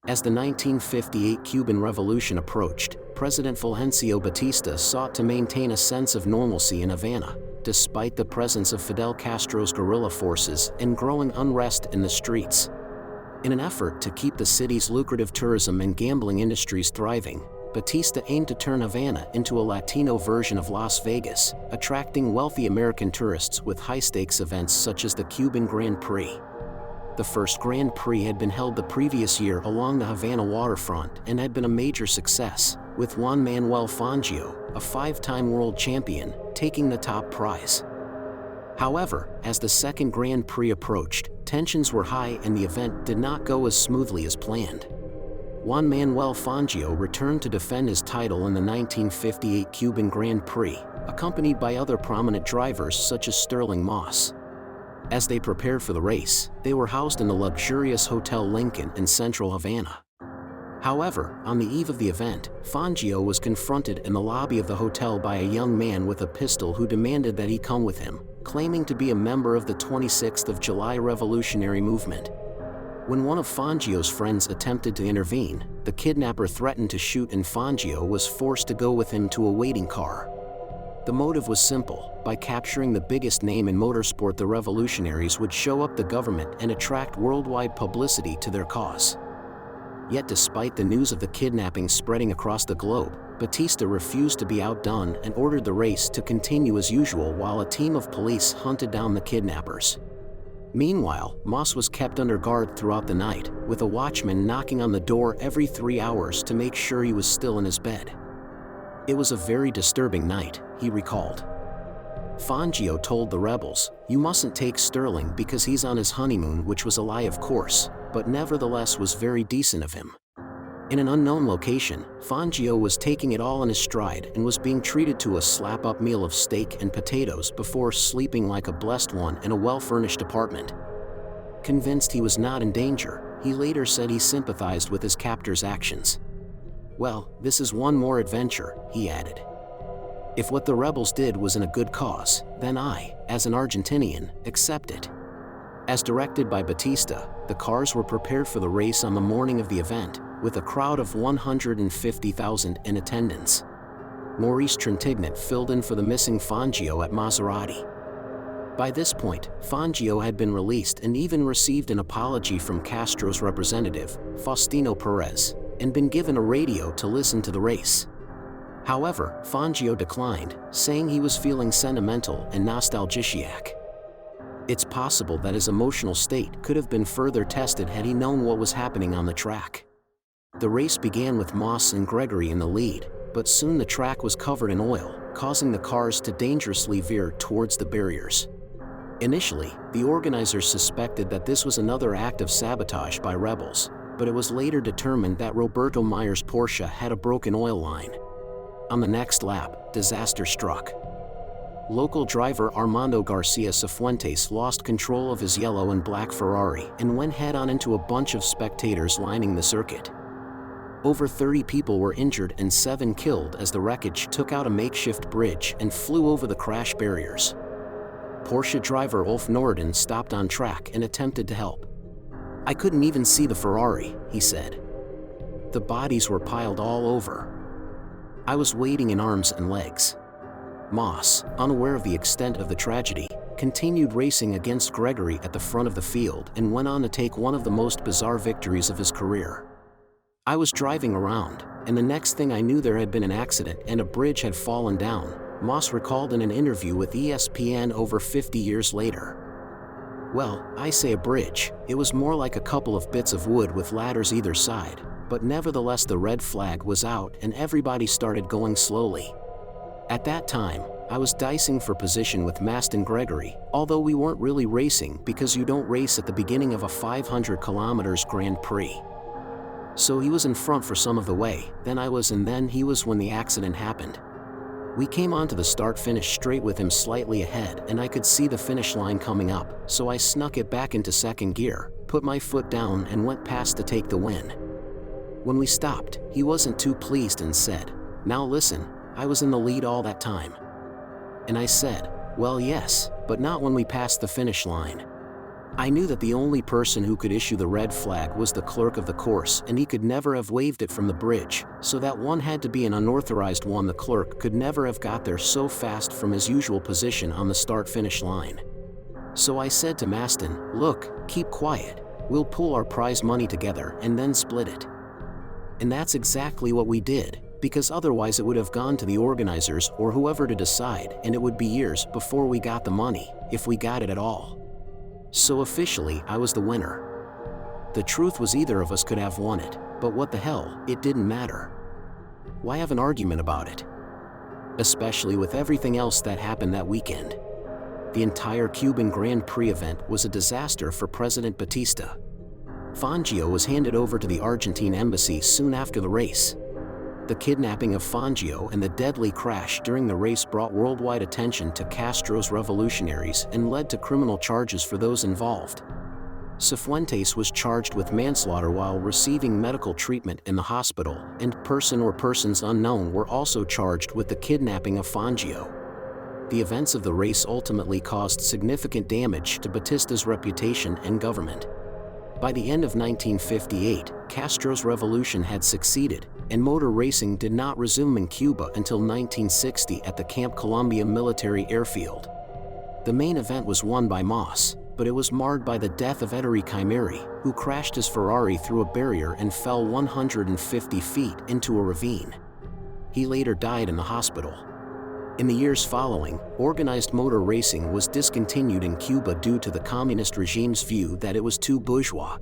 As the 1958 Cuban Revolution approached, President Fulgencio Batista sought to maintain a sense of normalcy in Havana, despite the presence of Fidel Castro's guerrilla forces and growing unrest in the streets. In an effort to keep the city's lucrative tourism and gambling industries thriving, Batista aimed to turn Havana into a Latino version of Las Vegas, attracting wealthy American tourists with high-stakes events such as the Cuban Grand Prix. The first Grand Prix had been held the previous year along the Havana waterfront and had been a major success, with Juan Manuel Fangio, a 5-time world champion, taking the top prize. However, as the second Grand Prix approached, tensions were high and the event did not go as smoothly as planned. Juan Manuel Fangio returned to defend his title in the 1958 Cuban Grand Prix, accompanied by other prominent drivers such as Sterling Moss. As they prepared for the race, they were housed in the luxurious Hotel Lincoln in central Havana. However, on the eve of the event, Fangio was confronted in the lobby of the hotel by a young man with a pistol who demanded that he come with him, claiming to be a member of the 26th of July Revolutionary Movement. When one of Fangio's friends attempted to intervene, the kidnapper threatened to shoot and Fangio was forced to go with him to a waiting car. The motive was simple: by capturing the biggest name in motorsport, the revolutionaries would show up the government and attract worldwide publicity to their cause. Yet despite the news of the kidnapping spreading across the globe, Batista refused to be outdone and ordered the race to continue as usual while a team of police hunted down the kidnappers. Meanwhile, Moss was kept under guard throughout the night, with a watchman knocking on the door every 3 hours to make sure he was still in his bed. "It was a very disturbing night," he recalled. Fangio told the rebels, "You mustn't take Sterling because he's on his honeymoon," which was a lie, of course, but nevertheless was very decent of him. In an unknown location, Fangio was taking it all in his stride and was being treated to a slap-up meal of steak and potatoes before sleeping like a blessed one in a well-furnished apartment. Convinced he was not in danger, he later said he sympathized with his captor's actions. "Well, this is one more adventure," he added. "If what the rebels did was in a good cause, then I, as an Argentinian, accept it." As directed by Batista, the cars were prepared for the race on the morning of the event, with a crowd of 150,000 in attendance. Maurice Trintignant filled in for the missing Fangio at Maserati. By this point, Fangio had been released and even received an apology from Castro's representative, Faustino Perez, and been given a radio to listen to the race. However, Fangio declined, saying he was feeling sentimental and nostalgic. It's possible that his emotional state could have been further tested had he known what was happening on the track. The race began with Moss and Gregory in the lead, but soon the track was covered in oil, causing the cars to dangerously veer towards the barriers. Initially, the organizers suspected that this was another act of sabotage by rebels, but it was later determined that Roberto Meyer's Porsche had a broken oil line. On the next lap, disaster struck. Local driver Armando Garcia Cifuentes lost control of his yellow and black Ferrari and went head-on into a bunch of spectators lining the circuit. Over 30 people were injured and 7 killed as the wreckage took out a makeshift bridge and flew over the crash barriers. Porsche driver Ulf Norden stopped on track and attempted to help. "I couldn't even see the Ferrari," he said. "The bodies were piled all over. I was waiting in arms and legs." Moss, unaware of the extent of the tragedy, continued racing against Gregory at the front of the field and went on to take one of the most bizarre victories of his career. "I was driving around, and the next thing I knew there had been an accident and a bridge had fallen down," Moss recalled in an interview with ESPN over 50 years later. "Well, I say a bridge, it was more like a couple of bits of wood with ladders either side, but nevertheless the red flag was out and everybody started going slowly. At that time, I was dicing for position with Maston Gregory, although we weren't really racing because you don't race at the beginning of a 500 kilometers Grand Prix. So he was in front for some of the way, then I was, and then he was when the accident happened. We came onto the start-finish straight with him slightly ahead and I could see the finish line coming up, so I snuck it back into second gear, put my foot down and went past to take the win. When we stopped, he wasn't too pleased and said, 'Now listen, I was in the lead all that time.' And I said, 'Well, yes, but not when we passed the finish line.' I knew that the only person who could issue the red flag was the clerk of the course, and he could never have waved it from the bridge, so that one had to be an unauthorized one. The clerk could never have got there so fast from his usual position on the start-finish line. So I said to Maston, "Look, keep quiet. We'll pool our prize money together and then split it." And that's exactly what we did, because otherwise it would have gone to the organizers or whoever to decide, and it would be years before we got the money, if we got it at all. So officially, I was the winner. The truth was either of us could have won it, but what the hell, it didn't matter. Why have an argument about it? Especially with everything else that happened that weekend. The entire Cuban Grand Prix event was a disaster for President Batista. Fangio was handed over to the Argentine embassy soon after the race. The kidnapping of Fangio and the deadly crash during the race brought worldwide attention to Castro's revolutionaries and led to criminal charges for those involved. Cifuentes was charged with manslaughter while receiving medical treatment in the hospital, and person or persons unknown were also charged with the kidnapping of Fangio. The events of the race ultimately caused significant damage to Batista's reputation and government. By the end of 1958, Castro's revolution had succeeded, and motor racing did not resume in Cuba until 1960 at the Camp Columbia military airfield. The main event was won by Moss, but it was marred by the death of Ettore Chimeri, who crashed his Ferrari through a barrier and fell 150 feet into a ravine. He later died in the hospital. In the years following, organized motor racing was discontinued in Cuba due to the communist regime's view that it was too bourgeois.